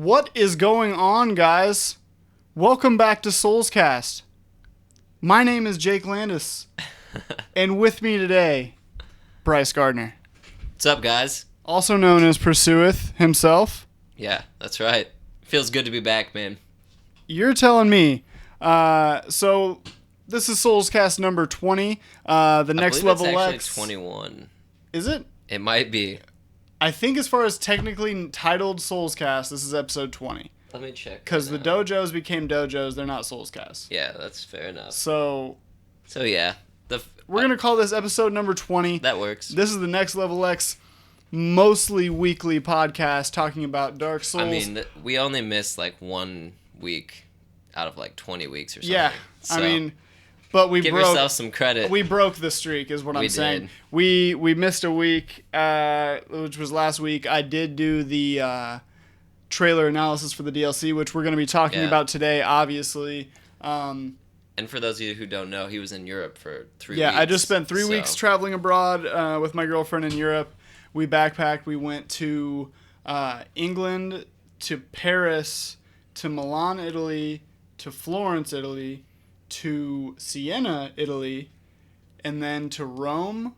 What is going on, guys? Welcome back to Soulscast. My name is Jake Landis, and with me today, Bryce Gardner. What's up, guys? Also known as Pursueth himself. Yeah, that's right. Feels good to be back, man. You're telling me. So this is Soulscast number 20. The next level it's actually X. 21. Is it? It might be. I think as far as technically titled Soulscast, this is episode 20. Let me check. Because the dojos became dojos, they're not Soulscast. Yeah, that's fair enough. So yeah, we're gonna call this episode number 20. That works. This is the Next Level X, mostly weekly podcast talking about Dark Souls. I mean, we only missed like 1 week out of like 20 weeks or something. Yeah, so I mean, but we give broke. yourself some credit. We broke the streak, is what I'm saying. Did. We missed a week, which was last week. I did do the trailer analysis for the DLC, which we're going to be talking about today, obviously. And for those of you who don't know, he was in Europe for 3 weeks. Yeah, I just spent 3 weeks traveling abroad with my girlfriend in Europe. We backpacked. We went to England, to Paris, to Milan, Italy, to Florence, Italy, to Siena, Italy, and then to Rome,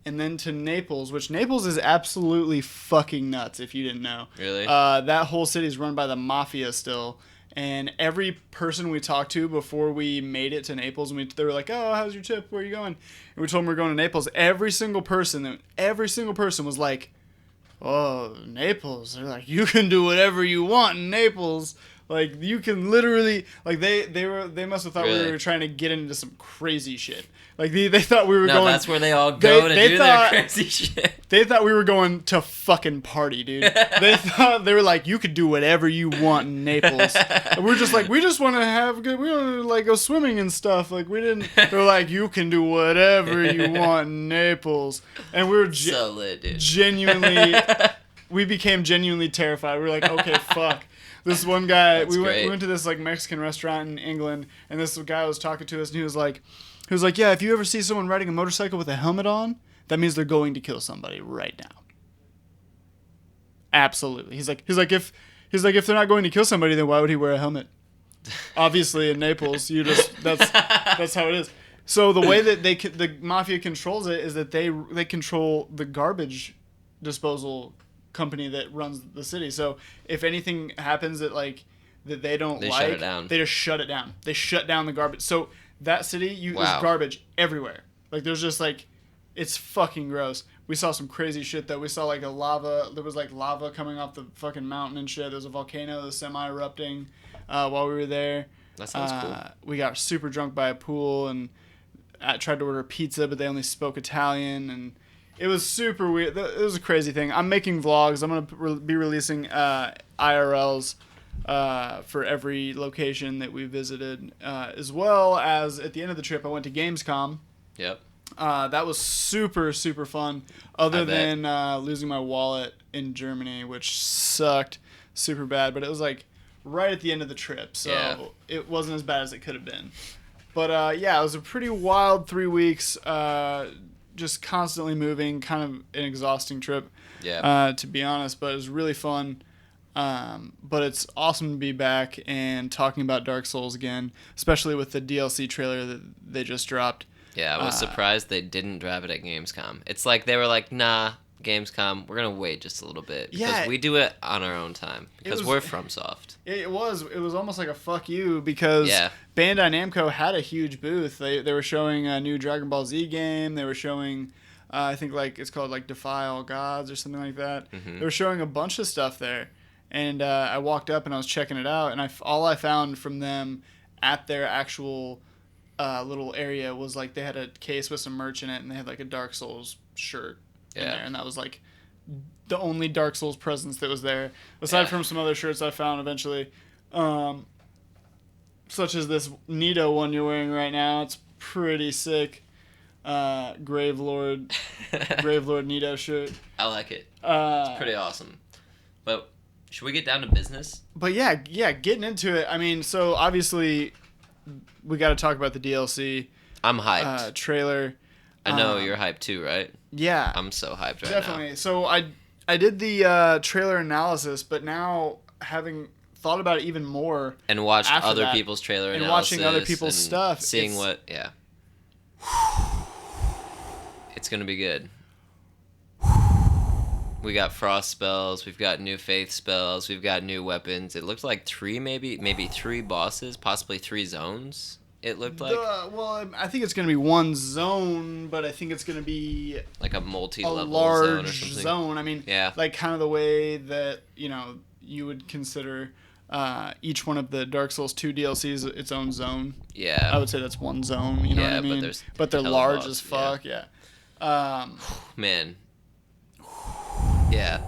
and then to Naples, which Naples is absolutely fucking nuts, if you didn't know. Really? That whole city is run by the mafia still, and every person we talked to before we made it to Naples, and they were like, oh, how's your trip? Where are you going? And we told them we're going to Naples. Every single person was like, oh, Naples. They're like, you can do whatever you want in Naples. Like, you can literally, like, they must have thought we were trying to get into some crazy shit. Like, they thought we were going. No, that's where they all go to do their crazy shit. They thought we were going to fucking party, dude. They were like, you could do whatever you want in Naples. And we're just like, we just want to have good, we want to, like, go swimming and stuff. Like, we didn't, they're like, you can do whatever you want in Naples. And we were so lit, dude. we became genuinely terrified. We were like, okay, fuck. This one guy, we went to this like Mexican restaurant in England, and this guy was talking to us, and he was like, yeah, if you ever see someone riding a motorcycle with a helmet on, that means they're going to kill somebody right now. Absolutely. He's like, if they're not going to kill somebody, then why would he wear a helmet? Obviously, in Naples, that's how it is. So the way that the mafia controls it is that they control the garbage disposal company that runs the city. So if anything happens that they don't shut it down. They just shut it down. They shut down the garbage. So that city, there's garbage everywhere. Like, there's just like, it's fucking gross. We saw some crazy shit though. We saw there was like lava coming off the fucking mountain and shit. There was a volcano that was semi-erupting while we were there. That sounds cool. We got super drunk by a pool and tried to order pizza, but they only spoke Italian, and it was super weird. It was a crazy thing. I'm making vlogs. I'm going to be releasing IRLs for every location that we visited, as well as at the end of the trip, I went to Gamescom. Yep. That was super, super fun, other than losing my wallet in Germany, which sucked super bad. But it was like right at the end of the trip, so it wasn't as bad as it could have been. But it was a pretty wild 3 weeks. Just constantly moving, kind of an exhausting trip, to be honest, but it was really fun. But it's awesome to be back and talking about Dark Souls again, especially with the DLC trailer that they just dropped. Yeah, I was surprised they didn't drop it at Gamescom. It's like they were like, nah, Gamescom, we're going to wait just a little bit. Because we do it on our own time. Because we're FromSoft. It was almost like a fuck you, because Bandai Namco had a huge booth. They were showing a new Dragon Ball Z game. They were showing, I think it's called Defy All Gods or something like that. Mm-hmm. They were showing a bunch of stuff there. And I walked up and I was checking it out. And all I found from them at their actual little area was they had a case with some merch in it, and they had a Dark Souls shirt in there, and that was the only Dark Souls presence that was there, aside from some other shirts I found eventually, such as this Nito one you're wearing right now. It's pretty sick. Gravelord Nito shirt. I like it. It's pretty awesome. But should we get down to business? But yeah, getting into it. I mean, so obviously we got to talk about the DLC. I'm hyped. Trailer. I know you're hyped too, right? Yeah. I'm so hyped right now. Definitely. So I did the trailer analysis, but now having thought about it even more and watched other people's trailer and analysis watching other people's stuff, seeing it's gonna be good. We got frost spells, we've got new faith spells, we've got new weapons. It looked like maybe 3 bosses, possibly 3 zones. It looked like. Well, I think it's going to be one zone, but I think it's going to be like a multi-level large zone or something. Zone. I mean, like kind of the way that you would consider each one of the Dark Souls 2 DLCs its own zone. Yeah, I would say that's one zone. You know what I mean? But they're large as fuck. Yeah. Man. Yeah.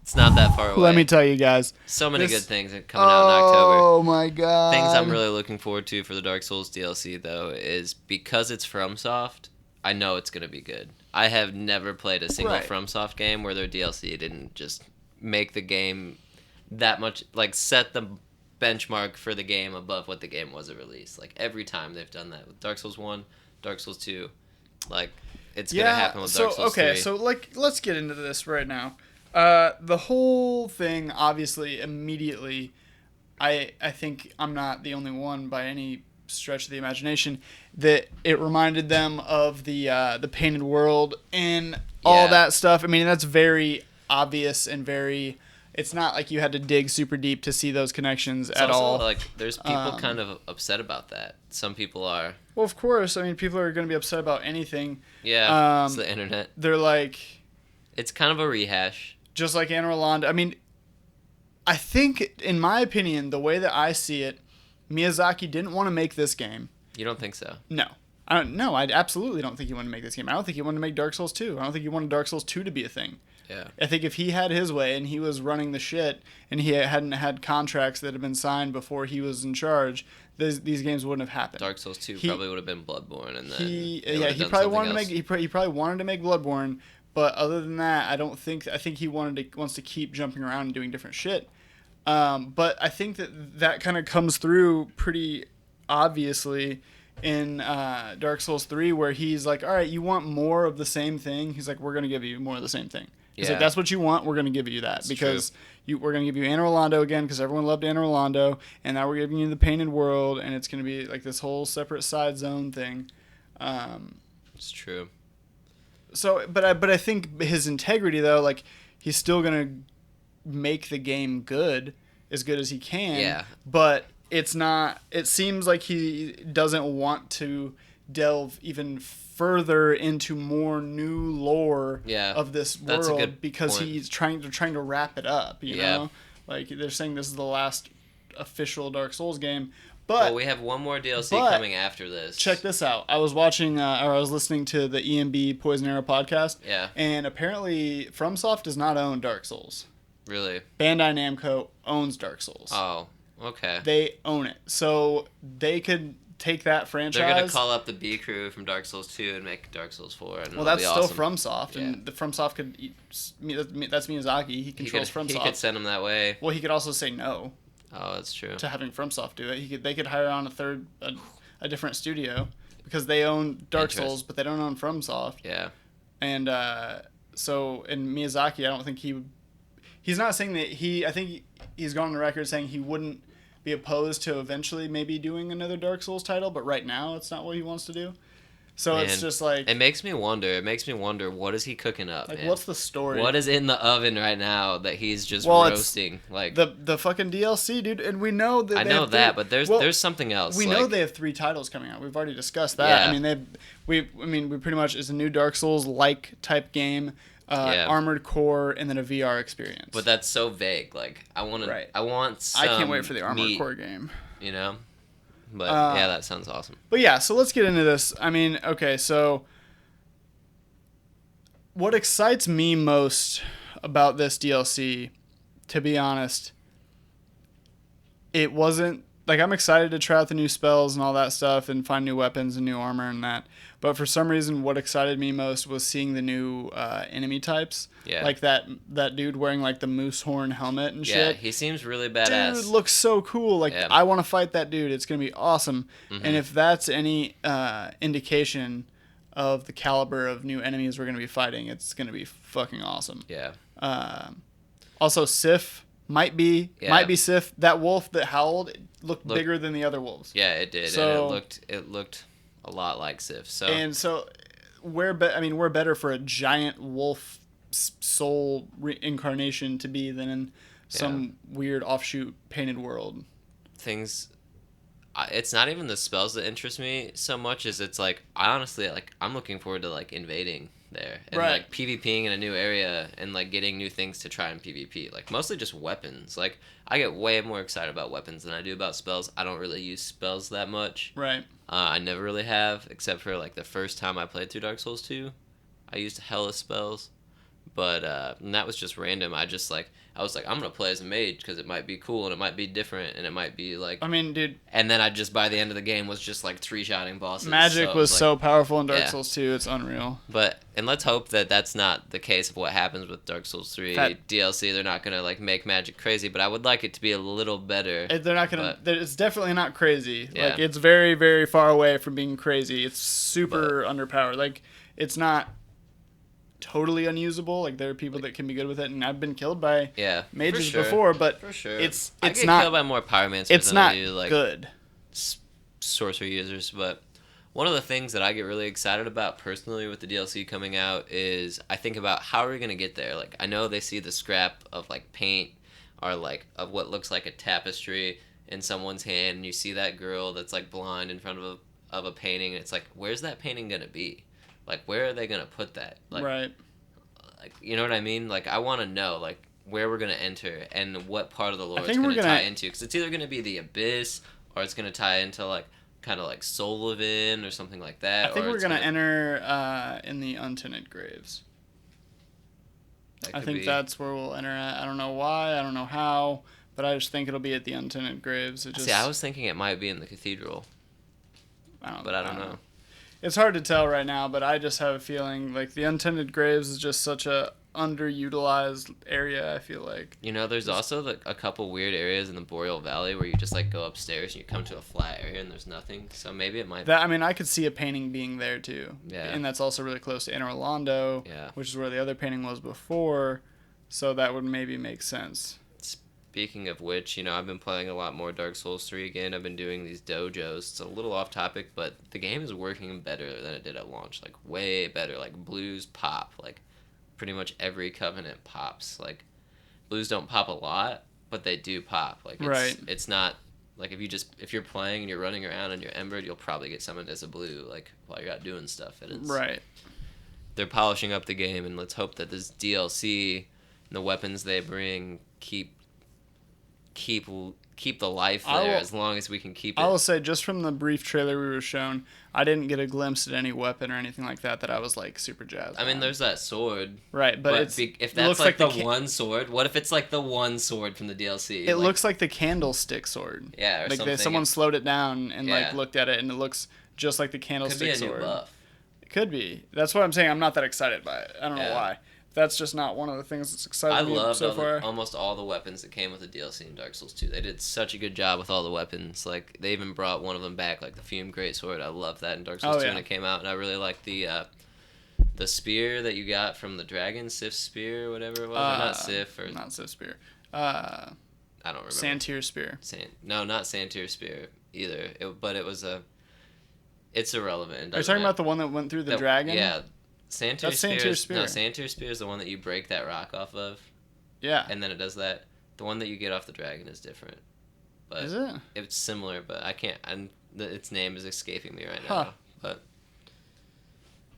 It's not that far away. Let me tell you guys. So many good things coming out in October. Oh my god. Things I'm really looking forward to for the Dark Souls DLC, though, is because it's FromSoft, I know it's going to be good. I have never played a single FromSoft game where their DLC didn't just make the game that much, like, set the benchmark for the game above what the game was at release. Like, every time they've done that with Dark Souls 1, Dark Souls 2, like, it's going to happen with Dark Souls 3. Okay, so, like, let's get into this right now. The whole thing, obviously, immediately, I think I'm not the only one by any stretch of the imagination, that it reminded them of the Painted World and all that stuff. I mean, that's very obvious and very... It's not like you had to dig super deep to see those connections at all. Like, there's people kind of upset about that. Some people are. Well, of course. I mean, people are going to be upset about anything. Yeah, it's the internet. They're like... It's kind of a rehash. Just like Anne Rolanda. I mean, I think, in my opinion, the way that I see it, Miyazaki didn't want to make this game. You don't think so? No. I absolutely don't think he wanted to make this game. I don't think he wanted to make Dark Souls 2. I don't think he wanted Dark Souls 2 to be a thing. Yeah. I think if he had his way and he was running the shit and he hadn't had contracts that had been signed before he was in charge, these games wouldn't have happened. Dark Souls 2 probably would have been Bloodborne, and then he probably wanted to make he probably wanted to make Bloodborne, but other than that, I think he wants to keep jumping around and doing different shit. But I think that kind of comes through pretty obviously in Dark Souls 3, where he's like, all right, you want more of the same thing? He's like, we're going to give you more of the same thing. He's like, that's what you want, we're going to give you that. That's because we're going to give you Anne Rolando again, because everyone loved Anne Rolando, and now we're giving you the Painted World, and it's going to be like this whole separate side zone thing. It's true. So, but I think his integrity, though, like, he's still going to make the game as good as he can. Yeah. But it's not, it seems like he doesn't want to delve even further into more new lore of this world, because he's trying to wrap it up, you know? Like, they're saying this is the last official Dark Souls game. But we have one more DLC coming after this. Check this out. I was watching, or I was listening to the EMB Poison Arrow podcast. Yeah. And apparently, FromSoft does not own Dark Souls. Really? Bandai Namco owns Dark Souls. Oh, okay. They own it, so they could take that franchise. They're gonna call up the B crew from Dark Souls 2 and make Dark Souls 4. And well, that's still awesome. FromSoft, and the FromSoft could. That's Miyazaki. He controls FromSoft. He could send them that way. Well, he could also say no. Oh, that's true. To having FromSoft do it, they could hire on a different studio, because they own Dark Souls, but they don't own FromSoft. Yeah. And so in Miyazaki, I don't think he's not saying that I think he's gone on the record saying he wouldn't be opposed to eventually maybe doing another Dark Souls title, but right now it's not what he wants to do. So it's just like... It makes me wonder, what is he cooking up, like, man? What's the story? What is in the oven right now that he's just roasting? Like the fucking DLC, dude. And we know that... I know that, but there's something else. We know they have 3 titles coming out. We've already discussed that. Yeah. I mean, we pretty much... It's a new Dark Souls-like type game, Armored Core, and then a VR experience. But that's so vague. Like, I want some I can't wait for the Armored Core game. You know? But, that sounds awesome. But, yeah, so let's get into this. I mean, okay, so what excites me most about this DLC, to be honest, it wasn't... Like, I'm excited to try out the new spells and all that stuff and find new weapons and new armor and that. But for some reason, what excited me most was seeing the new enemy types. Yeah. Like that dude wearing, like, the moose horn helmet and shit. Yeah, he seems really badass. Dude, looks so cool. Like, I want to fight that dude. It's going to be awesome. Mm-hmm. And if that's any indication of the caliber of new enemies we're going to be fighting, it's going to be fucking awesome. Yeah. Also, Sif Might be Sif. That wolf that howled looked bigger than the other wolves. Yeah, it did. So, and it looked a lot like Sif. So we're better for a giant wolf soul reincarnation to be than in some weird offshoot painted world. It's not even the spells that interest me so much as it's like I honestly I'm looking forward to like invading there and like PvPing in a new area and like getting new things to try in PvP. Like mostly just weapons. Like I get way more excited about weapons than I do about spells. I don't really use spells that much. Right. I never really have, except for like the first time I played through Dark Souls 2. I used hella spells, but and that was just random. I was like, I'm gonna play as a mage because it might be cool and it might be different and it might be like. I mean, dude. And then by the end of the game was just like 3-shotting bosses. Magic was so powerful in Dark Souls 2, it's unreal. And let's hope that that's not the case of what happens with Dark Souls 3 DLC. They're not gonna like make magic crazy, but I would like it to be a little better. They're not gonna. It's definitely not crazy. Yeah. Like it's very, very far away from being crazy. It's super underpowered. Like it's not totally unusable. Like there are people that can be good with it, and I've been killed by mages before, but for sure. It's I get not killed by more pyromancers it's than not I do like good sorcerer users. But one of the things that I get really excited about personally with the DLC coming out is I think about how are we gonna get there. Like I know they see the scrap of like paint or like of what looks like a tapestry in someone's hand, and you see that girl that's like blind in front of a painting, and it's like, where's that painting gonna be? Like, where are they gonna put that? Like, right. Like, you know what I mean? Like, I want to know, like, where we're gonna enter and what part of the lore it's gonna tie into. Because it's either gonna be the Abyss or it's gonna tie into like kind of like Soul of In or something like that. I think we're gonna enter in the Untented Graves. I think that's where we'll enter at. I don't know why. I don't know how. But I just think it'll be at the Untented Graves. See, I was thinking it might be in the Cathedral. I don't know. It's hard to tell right now, but I just have a feeling like the Untented Graves is just such a underutilized area, I feel like. You know, there's also a couple weird areas in the Boreal Valley where you just like go upstairs and you come to a flat area and there's nothing. So maybe it might I could see a painting being there too. Yeah. And that's also really close to Inner Orlando, which is where the other painting was before. So that would maybe make sense. Speaking of which, you know, I've been playing a lot more Dark Souls 3 again. I've been doing these dojos. It's a little off topic, but the game is working better than it did at launch. Like, way better. Like, blues pop. Like, pretty much every Covenant pops. Like, blues don't pop a lot, but they do pop. Like, it's not... Like, if you're playing and you're running around and you're embered, you'll probably get summoned as a blue, like, while you're out doing stuff. And it's... Right. They're polishing up the game, and let's hope that this DLC and the weapons they bring keep the life there as long as we can keep it. I will say, just from the brief trailer we were shown, I didn't get a glimpse at any weapon or anything like that I was like super jazzed. I mean, there's that sword, right? But if that's like the one sword, what if it's like the one sword from the DLC? It looks like the candlestick sword. Yeah, or like something. Someone slowed it down and like looked at it, and it looks just like the candlestick sword. Could be a new buff. It could be. That's what I'm saying. I'm not that excited by it. I don't know why. That's just not one of the things that's exciting me so far. Almost all the weapons that came with the DLC in Dark Souls 2. They did such a good job with all the weapons. Like, they even brought one of them back, like the Fume Greatsword. I loved that in Dark Souls 2 when it came out, and I really liked the spear that you got from the dragon, Sif's spear, or whatever it was. Not Sif. Not Sif's spear. I don't remember. Santier's spear. No, not Santier's spear either. But it was it's irrelevant. Are you talking about the one that went through the dragon? Yeah. Santier's spear. No, Santier's spear is the one that you break that rock off of. Yeah. And then it does that. The one that you get off the dragon is different. But is it? It's similar, but I can't. Its name is escaping me right now. But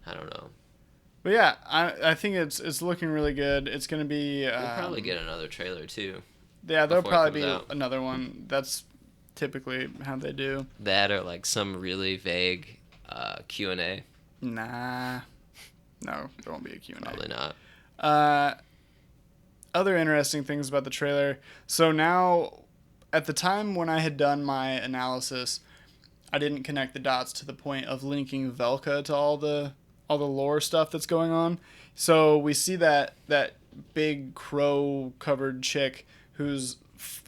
I don't know. But yeah, I think it's looking really good. It's gonna be. We'll probably get another trailer too. Yeah, there'll probably be another one. That's typically how they do. That or like some really vague Q&A. Nah. No, there won't be a Q&A. Probably not. Other interesting things about the trailer. So now, at the time when I had done my analysis, I didn't connect the dots to the point of linking Velka to all the lore stuff that's going on. So we see that big crow-covered chick who's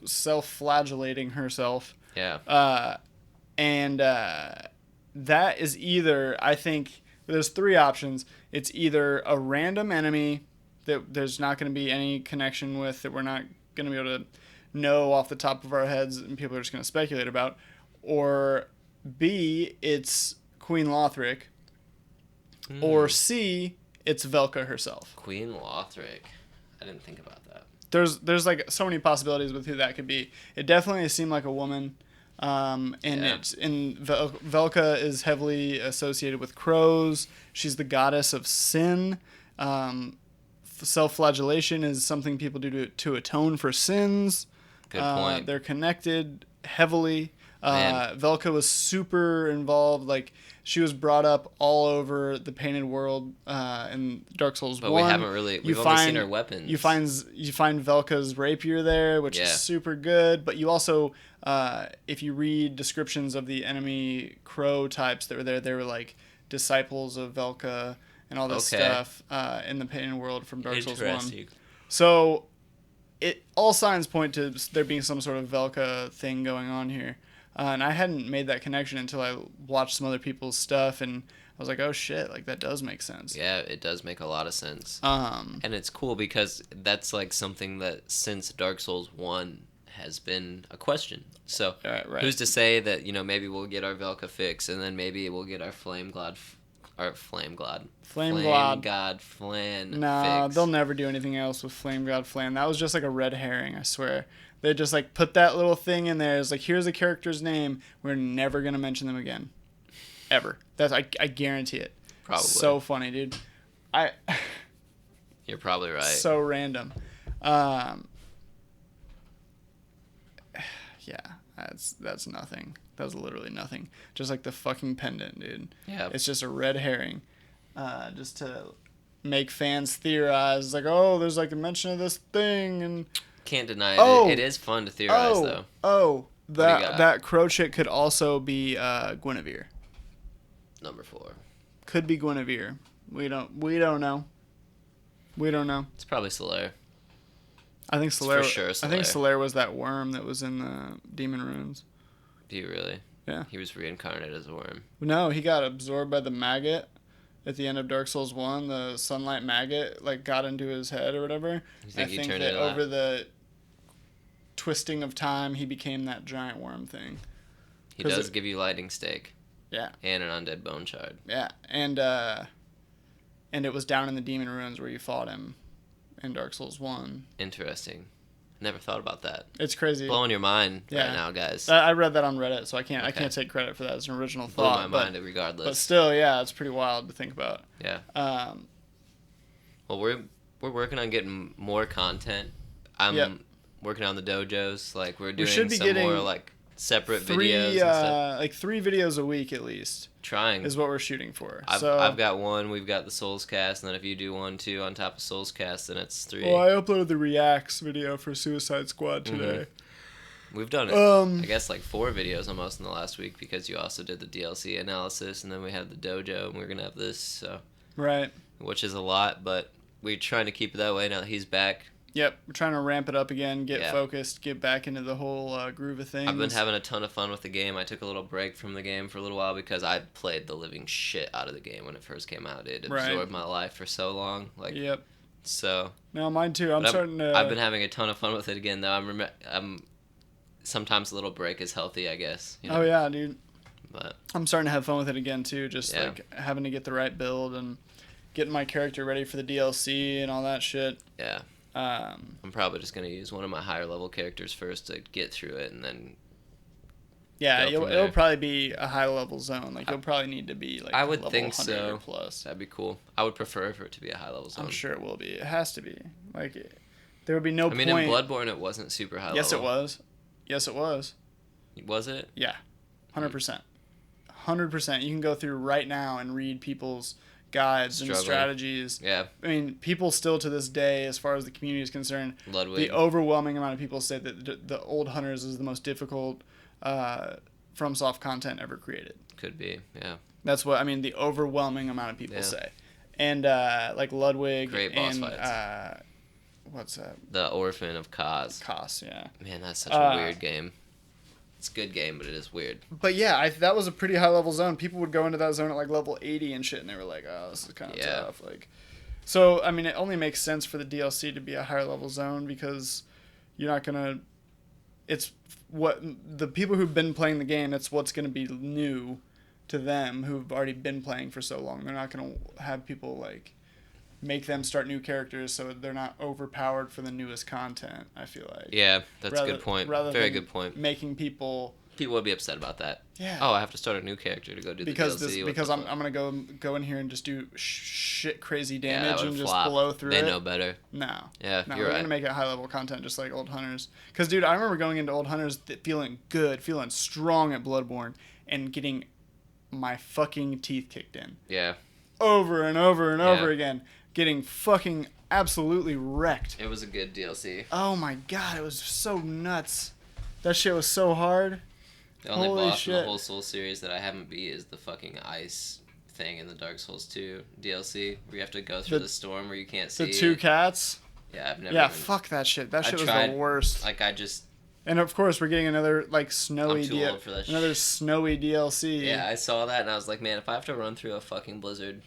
self-flagellating herself. Yeah. And that is either, I think... There's three options. It's either a random enemy that there's not going to be any connection with, that we're not going to be able to know off the top of our heads and people are just going to speculate about. Or B, it's Queen Lothric. Or C, it's Velka herself. Queen Lothric. I didn't think about that. There's like so many possibilities with who that could be. It definitely seemed like a woman. Velka is heavily associated with crows. She's the goddess of sin. Self-flagellation is something people do to atone for sins. Good point. They're connected heavily. Velka was super involved. Like, she was brought up all over the Painted World in Dark Souls 1. But we haven't really... We've only seen her weapons. You find Velka's rapier there, which is super good. But you also, if you read descriptions of the enemy crow types that were there, they were like disciples of Velka and all this stuff in the Painted World from Dark Souls 1. So all signs point to there being some sort of Velka thing going on here. And I hadn't made that connection until I watched some other people's stuff, and I was like, oh shit, like that does make sense. Yeah, it does make a lot of sense. And it's cool because that's like something that since Dark Souls 1 has been a question. So who's to say that, maybe we'll get our Velka fix, and then maybe we'll get our Flame God Flan fix. They'll never do anything else with Flame God Flan. That was just like a red herring, I swear. They just like put that little thing in there. It's like, here's a character's name. We're never gonna mention them again, ever. That's I guarantee it. Probably. So funny, dude. You're probably right. So random. Yeah, that's nothing. That's literally nothing. Just like the fucking pendant, dude. Yeah. It's just a red herring, just to make fans theorize. Like, oh, there's like a mention of this thing and. Can't deny it. It is fun to theorize, though. That crow chick could also be Guinevere. Number 4. Could be Guinevere. We don't know. It's probably Solaire. I think Solaire. For sure, Solaire. I think Solaire was that worm that was in the Demon Runes. Do you really? Yeah. He was reincarnated as a worm. No, he got absorbed by the maggot. At the end of Dark Souls 1, the sunlight maggot got into his head or whatever. I think that over the twisting of time, he became that giant worm thing. He does give you lightning stake. Yeah. And an undead bone shard. Yeah, and it was down in the Demon Ruins where you fought him in Dark Souls 1. Interesting. Never thought about that. It's crazy. Blowing your mind right now, guys. I read that on Reddit, so I can't take credit for that as an original thought. Blew my mind regardless. But still, yeah, it's pretty wild to think about. Yeah. Well, we're working on getting more content. I'm working on the dojos. Like, we're doing more like separate videos and stuff. Like 3 videos a week at least. Trying is what we're shooting for. I've got one. We've got the Soulscast, and then if you do one too on top of Soulscast, then it's 3. Well, I uploaded the Reacts video for Suicide Squad today. We've done it. I guess like 4 videos almost in the last week because you also did the DLC analysis, and then we had the dojo, and we're gonna have this. So right, which is a lot, but we're trying to keep it that way now that he's back. Yep, we're trying to ramp it up again, get focused, get back into the whole groove of things. I've been having a ton of fun with the game. I took a little break from the game for a little while because I played the living shit out of the game when it first came out. It absorbed my life for so long. Yep. So. No, mine too. I've been having a ton of fun with it again, though. I'm sometimes a little break is healthy, I guess. Oh yeah, dude. But I'm starting to have fun with it again too. Just like having to get the right build and getting my character ready for the DLC and all that shit. Yeah. I'm probably just gonna use one of my higher level characters first to get through it, and then. Yeah, it'll probably be a high level zone. Like you'll probably need to be like. I would level think 100 so. Or plus. That'd be cool. I would prefer for it to be a high level zone. I'm sure it will be. It has to be. Like, there would be no point. I mean, in Bloodborne, it wasn't super high level. Yes, it was. Yes, it was. Was it? Yeah, 100%. 100%. You can go through right now and read people's guides and strategies. Yeah. I mean, people still to this day, as far as the community is concerned, Ludwig. The overwhelming amount of people say that the Old Hunters is the most difficult FromSoft content ever created. Could be, yeah. That's what, I mean, the overwhelming amount of people say. And, like, Ludwig. Great boss fights. What's that? The Orphan of Kaz. Kaz, yeah. Man, that's such a weird game. It's a good game, but it is weird. But yeah, that was a pretty high level zone. People would go into that zone at like level 80 and shit, and they were like, "Oh, this is kind of tough." Like, so I mean, it only makes sense for the DLC to be a higher level zone because you're not gonna. It's what the people who've been playing the game. It's what's gonna be new to them who've already been playing for so long. They're not gonna have people like make them start new characters so they're not overpowered for the newest content. I feel like. Yeah, that's a good point. Very good point. Making people would be upset about that. Yeah. Oh, I have to start a new character to go do the DLC. Because I'm gonna go in here and just do shit crazy damage and just flop. blow through it. They know better. No. Yeah, no, you're we're right. gonna make it high level content just like Old Hunters. Because dude, I remember going into Old Hunters feeling good, feeling strong at Bloodborne, and getting my fucking teeth kicked in. Yeah. Over and over and over again, getting fucking absolutely wrecked. It was a good DLC. Oh my god, it was so nuts. That shit was so hard. The only boss in the whole Souls series that I haven't beat is the fucking ice thing in the Dark Souls 2 DLC, where you have to go through the storm where you can't see. The two cats? Yeah, I've never. Yeah, fuck that shit. That shit was the worst. Like, I just. And of course, we're getting another like snowy I'm too old for that another snowy DLC. Yeah, I saw that and I was like, man, if I have to run through a fucking blizzard,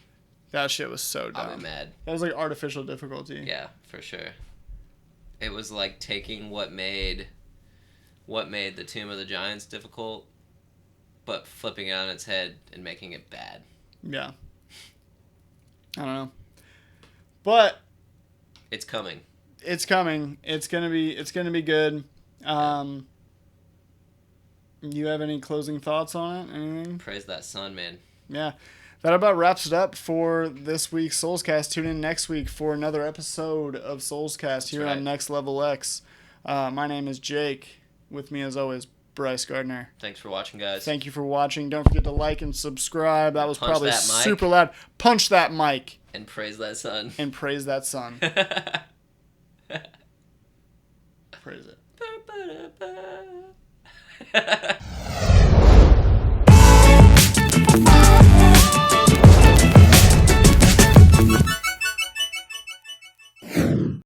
that shit was so dumb. I'll be mad. That was like artificial difficulty. Yeah, for sure. It was like taking what made the Tomb of the Giants difficult, but flipping it on its head and making it bad. Yeah. I don't know. But it's coming. It's coming. It's gonna be good. You have any closing thoughts on it? Anything? Praise that sun, man. Yeah. That about wraps it up for this week's Soulscast. Tune in next week for another episode of Soulscast here on Next Level X. My name is Jake. With me, as always, Bryce Gardner. Thanks for watching, guys. Thank you for watching. Don't forget to like and subscribe. That was probably super loud. Punch that mic. And praise that sun. And praise that sun. Praise it.